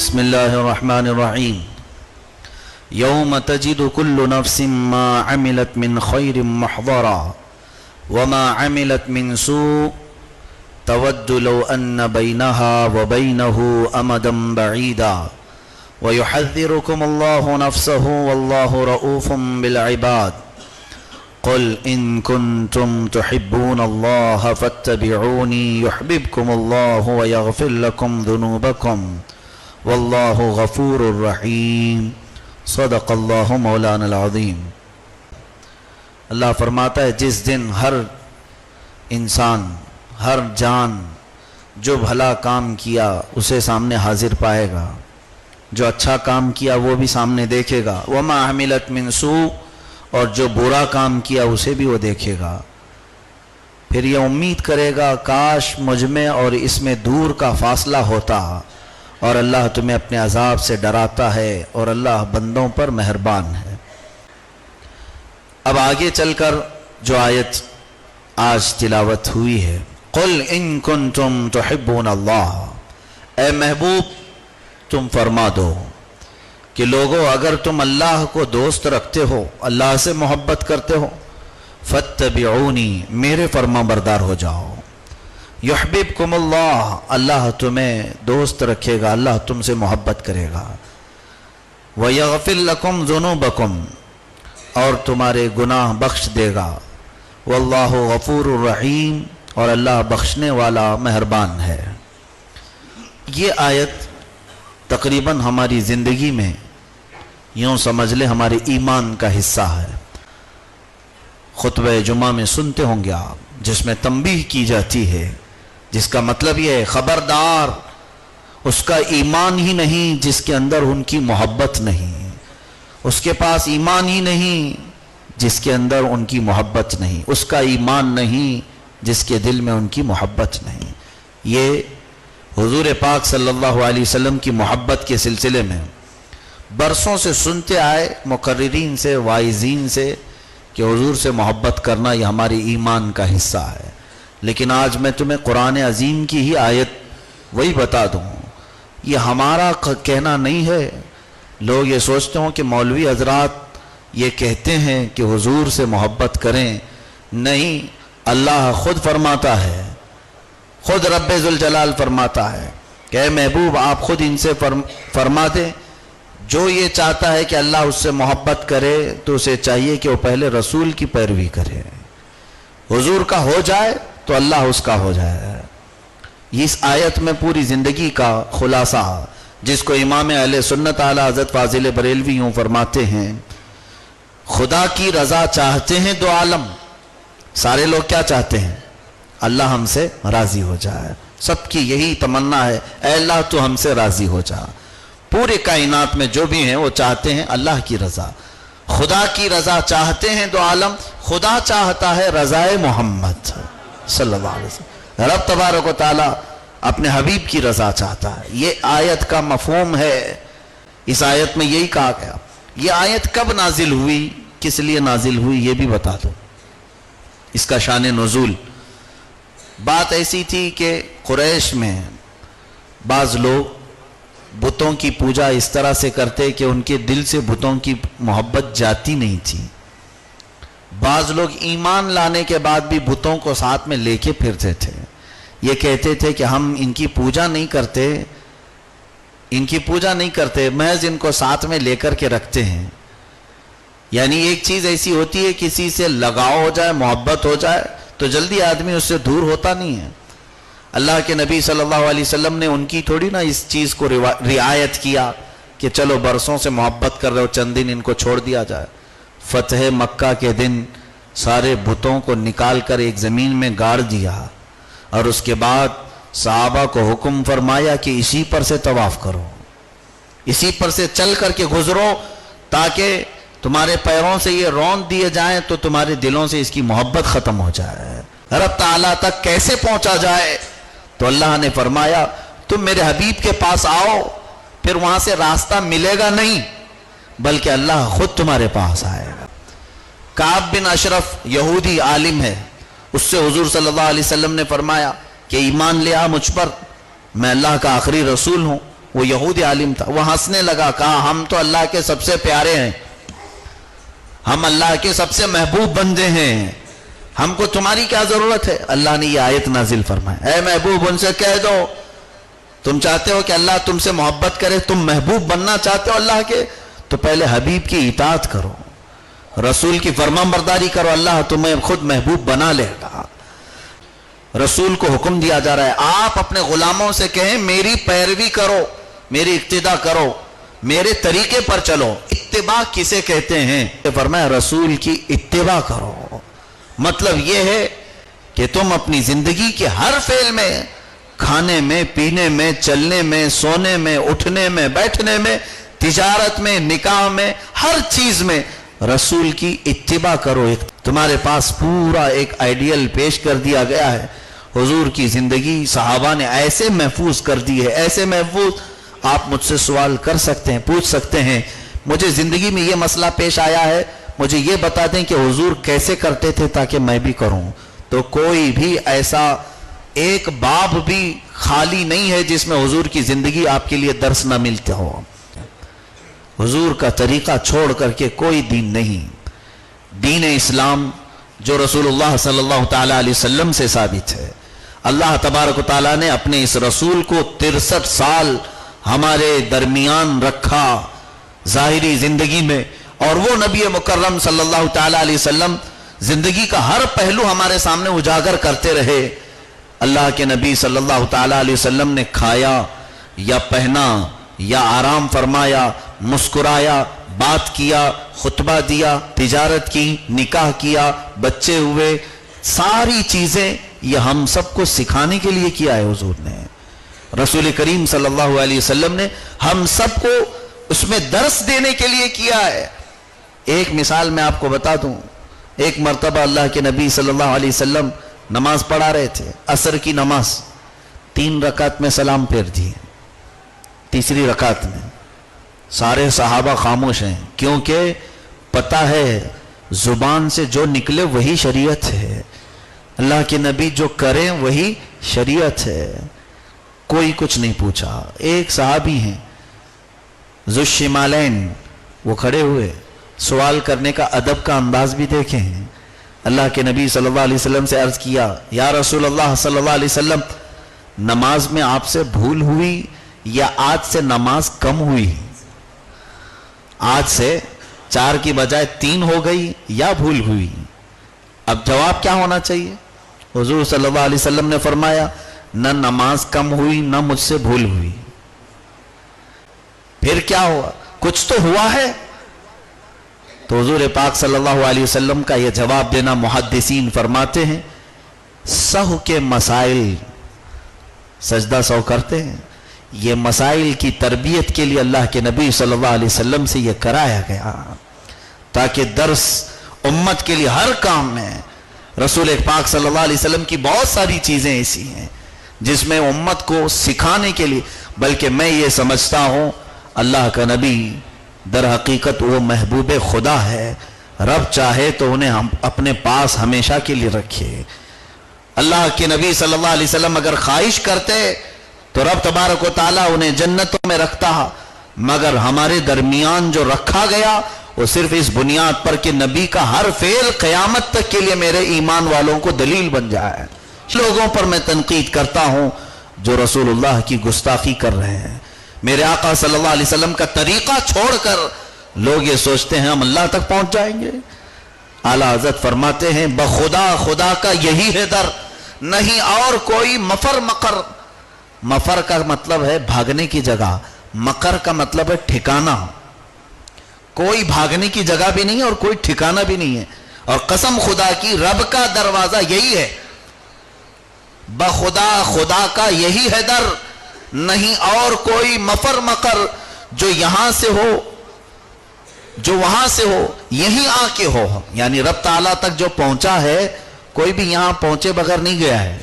بسم الله الرحمن الرحيم يوم تجد كل نفس ما عملت من خير محضرا وما عملت من سوء تود لو أن بينها وبينه أمدا بعيدا ويحذركم الله نفسه والله رؤوف بالعباد قل إن كنتم تحبون الله فاتبعوني يحببكم الله ويغفر لكم ذنوبكم والله غفور رحیم صدق اللہ مولانا العظیم۔ اللہ فرماتا ہے جس دن ہر انسان، ہر جان جو بھلا کام کیا اسے سامنے حاضر پائے گا، جو اچھا کام کیا وہ بھی سامنے دیکھے گا، وما عملت من سوء، اور جو برا کام کیا اسے بھی وہ دیکھے گا۔ پھر یہ امید کرے گا کاش مجھ میں اور اس میں دور کا فاصلہ ہوتا، اور اللہ تمہیں اپنے عذاب سے ڈراتا ہے اور اللہ بندوں پر مہربان ہے۔ اب آگے چل کر جو آیت آج تلاوت ہوئی ہے، قل ان کنتم تحبون اللہ، اے محبوب تم فرما دو کہ لوگو اگر تم اللہ کو دوست رکھتے ہو، اللہ سے محبت کرتے ہو، فاتبعونی، میرے فرما بردار ہو جاؤ، یحببکم اللہ، اللہ تمہیں دوست رکھے گا، اللہ تم سے محبت کرے گا، ویغفر لکم ذنوبکم، اور تمہارے گناہ بخش دے گا، واللہ غفور الرحیم، اور اللہ بخشنے والا مہربان ہے۔ یہ آیت تقریباً ہماری زندگی میں یوں سمجھ لے ہمارے ایمان کا حصہ ہے۔ خطبہ جمعہ میں سنتے ہوں گے آپ، جس میں تنبیہ کی جاتی ہے، جس کا مطلب یہ ہے خبردار اس کا ایمان ہی نہیں جس کے اندر ان کی محبت نہیں، اس کے پاس ایمان ہی نہیں جس کے اندر ان کی محبت نہیں، اس کا ایمان نہیں جس کے دل میں ان کی محبت نہیں۔ یہ حضور پاک صلی اللہ علیہ وسلم کی محبت کے سلسلے میں برسوں سے سنتے آئے مقررین سے، واعظین سے، کہ حضور سے محبت کرنا یہ ہمارے ایمان کا حصہ ہے۔ لیکن آج میں تمہیں قرآن عظیم کی ہی آیت وہی بتا دوں، یہ ہمارا کہنا نہیں ہے۔ لوگ یہ سوچتے ہوں کہ مولوی حضرات یہ کہتے ہیں کہ حضور سے محبت کریں، نہیں، اللہ خود فرماتا ہے، خود رب ذوالجلال فرماتا ہے کہ اے محبوب آپ خود ان سے فرما دیں، جو یہ چاہتا ہے کہ اللہ اس سے محبت کرے تو اسے چاہیے کہ وہ پہلے رسول کی پیروی کرے، حضور کا ہو جائے تو اللہ اس کا ہو جائے۔ اس آیت میں پوری زندگی کا خلاصہ، جس کو امام اہل سنت اعلیٰ حضرت فاضل بریلوی یوں فرماتے ہیں، خدا کی رضا چاہتے ہیں دو عالم، سارے لوگ کیا چاہتے ہیں؟ اللہ ہم سے راضی ہو جائے، سب کی یہی تمنا ہے، اے اللہ تو ہم سے راضی ہو جا۔ پورے کائنات میں جو بھی ہیں وہ چاہتے ہیں اللہ کی رضا، خدا کی رضا چاہتے ہیں دو عالم، خدا چاہتا ہے رضائے محمد صلی اللہ علیہ وسلم، رب تبارک و تعالی اپنے حبیب کی رضا چاہتا ہے۔ یہ آیت کا مفہوم ہے۔ اس آیت میں یہی کہا گیا۔ یہ آیت کب نازل ہوئی، کس لیے نازل ہوئی، یہ بھی بتا دو، اس کا شان نزول۔ بات ایسی تھی کہ قریش میں بعض لوگ بتوں کی پوجا اس طرح سے کرتے کہ ان کے دل سے بتوں کی محبت جاتی نہیں تھی۔ بعض لوگ ایمان لانے کے بعد بھی بتوں کو ساتھ میں لے کے پھرتے تھے، یہ کہتے تھے کہ ہم ان کی پوجا نہیں کرتے، محض ان کو ساتھ میں لے کر کے رکھتے ہیں۔ یعنی ایک چیز ایسی ہوتی ہے کسی سے لگاؤ ہو جائے، محبت ہو جائے تو جلدی آدمی اس سے دور ہوتا نہیں ہے۔ اللہ کے نبی صلی اللہ علیہ وسلم نے ان کی تھوڑی نا اس چیز کو رعایت کیا کہ چلو برسوں سے محبت کر رہے ہو، چند دن ان کو چھوڑ دیا جائے۔ فتح مکہ کے دن سارے بتوں کو نکال کر ایک زمین میں گاڑ دیا، اور اس کے بعد صحابہ کو حکم فرمایا کہ اسی پر سے طواف کرو، اسی پر سے چل کر کے گزرو، تاکہ تمہارے پیروں سے یہ روند دیے جائیں تو تمہارے دلوں سے اس کی محبت ختم ہو جائے۔ رب تعالیٰ تک کیسے پہنچا جائے؟ تو اللہ نے فرمایا تم میرے حبیب کے پاس آؤ، پھر وہاں سے راستہ ملے گا نہیں، بلکہ اللہ خود تمہارے پاس آئے گا۔ کعب بن اشرف یہودی عالم ہے، اس سے حضور صلی اللہ علیہ وسلم نے فرمایا کہ ایمان لے آ مجھ پر، میں اللہ کا آخری رسول ہوں۔ وہ یہودی عالم تھا، وہ ہنسنے لگا، کہا ہم تو اللہ کے سب سے پیارے ہیں، ہم اللہ کے سب سے محبوب بندے ہیں، ہم کو تمہاری کیا ضرورت ہے؟ اللہ نے یہ آیت نازل فرمایا، اے محبوب ان سے کہہ دو تم چاہتے ہو کہ اللہ تم سے محبت کرے، تم محبوب بننا چاہتے ہو اللہ کے، تو پہلے حبیب کی اطاعت کرو، رسول کی فرمان برداری کرو، اللہ تمہیں خود محبوب بنا لے گا۔ رسول کو حکم دیا جا رہا ہے آپ اپنے غلاموں سے کہیں میری پیروی کرو، میری اقتداء کرو، میرے طریقے پر چلو۔ اتباع کسے کہتے ہیں؟ فرمایا رسول کی اتباع کرو، مطلب یہ ہے کہ تم اپنی زندگی کے ہر فعل میں، کھانے میں، پینے میں، چلنے میں، سونے میں، اٹھنے میں، بیٹھنے میں، تجارت میں، نکاح میں، ہر چیز میں رسول کی اتباع کرو۔ تمہارے پاس پورا ایک آئیڈیل پیش کر دیا گیا ہے، حضور کی زندگی صحابہ نے ایسے محفوظ کر دی ہے، ایسے محفوظ۔ آپ مجھ سے سوال کر سکتے ہیں، پوچھ سکتے ہیں مجھے زندگی میں یہ مسئلہ پیش آیا ہے، مجھے یہ بتا دیں کہ حضور کیسے کرتے تھے تاکہ میں بھی کروں۔ تو کوئی بھی ایسا ایک باب بھی خالی نہیں ہے جس میں حضور کی زندگی آپ کے لیے درس نہ ملتے ہو۔ حضور کا طریقہ چھوڑ کر کے کوئی دین نہیں۔ دین اسلام جو رسول اللہ صلی اللہ تعالیٰ علیہ وسلم سے ثابت ہے، اللہ تبارک و تعالیٰ نے اپنے اس رسول کو 63 سال ہمارے درمیان رکھا ظاہری زندگی میں، اور وہ نبی مکرم صلی اللہ تعالیٰ علیہ وسلم زندگی کا ہر پہلو ہمارے سامنے اجاگر کرتے رہے۔ اللہ کے نبی صلی اللہ تعالیٰ علیہ وسلم نے کھایا یا پہنا یا آرام فرمایا، مسکرایا، بات کیا، خطبہ دیا، تجارت کی، نکاح کیا، بچے ہوئے، ساری چیزیں یہ ہم سب کو سکھانے کے لیے کیا ہے حضور نے۔ رسول کریم صلی اللہ علیہ وسلم نے ہم سب کو اس میں درس دینے کے لیے کیا ہے۔ ایک مثال میں آپ کو بتا دوں، ایک مرتبہ اللہ کے نبی صلی اللہ علیہ وسلم نماز پڑھا رہے تھے، عصر کی نماز، 3 رکعت میں سلام پھیر دیے، تیسری رکعت میں سارے صحابہ خاموش ہیں، کیونکہ پتہ ہے زبان سے جو نکلے وہی شریعت ہے، اللہ کے نبی جو کریں وہی شریعت ہے۔ کوئی کچھ نہیں پوچھا۔ ایک صحابی ہیں ذو الشمالین، وہ کھڑے ہوئے، سوال کرنے کا ادب کا انداز بھی دیکھیں ہیں۔ اللہ کے نبی صلی اللہ علیہ وسلم سے عرض کیا، یا رسول اللہ صلی اللہ علیہ وسلم، نماز میں آپ سے بھول ہوئی یا آج سے نماز کم ہوئی؟ آج سے 4 کی بجائے 3 ہو گئی یا بھول ہوئی؟ اب جواب کیا ہونا چاہیے؟ حضور صلی اللہ علیہ وسلم نے فرمایا، نہ نماز کم ہوئی نہ مجھ سے بھول ہوئی۔ پھر کیا ہوا؟ کچھ تو ہوا ہے۔ تو حضور پاک صلی اللہ علیہ وسلم کا یہ جواب دینا، محدثین فرماتے ہیں سہو کے مسائل، سجدہ سہو کرتے ہیں، یہ مسائل کی تربیت کے لیے اللہ کے نبی صلی اللہ علیہ وسلم سے یہ کرایا گیا، تاکہ درس امت کے لیے ہر کام میں۔ رسول پاک صلی اللہ علیہ وسلم کی بہت ساری چیزیں ایسی ہیں جس میں امت کو سکھانے کے لیے، بلکہ میں یہ سمجھتا ہوں اللہ کا نبی در حقیقت وہ محبوب خدا ہے، رب چاہے تو انہیں ہم اپنے پاس ہمیشہ کے لیے رکھے۔ اللہ کے نبی صلی اللہ علیہ وسلم اگر خواہش کرتے تو رب تبارک و تعالیٰ انہیں جنتوں میں رکھتا، مگر ہمارے درمیان جو رکھا گیا وہ صرف اس بنیاد پر کہ نبی کا ہر فعل قیامت تک کے لیے میرے ایمان والوں کو دلیل بن جائے۔ لوگوں پر میں تنقید کرتا ہوں جو رسول اللہ کی گستاخی کر رہے ہیں، میرے آقا صلی اللہ علیہ وسلم کا طریقہ چھوڑ کر لوگ یہ سوچتے ہیں ہم اللہ تک پہنچ جائیں گے۔ اعلیٰ حضرت فرماتے ہیں بخدا خدا کا یہی ہے در، نہیں اور کوئی مفر مقر۔ مفر کا مطلب ہے بھاگنے کی جگہ، مقر کا مطلب ہے ٹھکانہ۔ کوئی بھاگنے کی جگہ بھی نہیں ہے اور کوئی ٹھکانہ بھی نہیں ہے، اور قسم خدا کی رب کا دروازہ یہی ہے، بخدا خدا کا یہی ہے در، نہیں اور کوئی مفر مقر، جو یہاں سے ہو جو وہاں سے ہو یہیں آ کے ہو۔ یعنی رب تعالیٰ تک جو پہنچا ہے کوئی بھی یہاں پہنچے بغیر نہیں گیا ہے،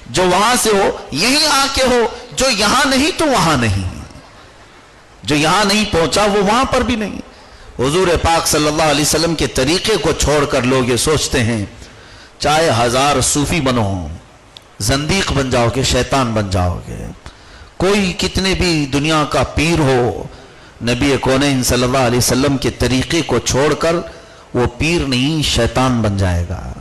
جو وہاں سے ہو یہیں آ کے ہو، جو یہاں نہیں تو وہاں نہیں، جو یہاں نہیں پہنچا وہ وہاں پر بھی نہیں۔ حضور پاک صلی اللہ علیہ وسلم کے طریقے کو چھوڑ کر لوگ یہ سوچتے ہیں چاہے 1000 صوفی بنو، زندیق بن جاؤ گے، شیطان بن جاؤ گے، کوئی کتنے بھی دنیا کا پیر ہو، نبی کونین صلی اللہ علیہ وسلم کے طریقے کو چھوڑ کر وہ پیر نہیں، شیطان بن جائے گا۔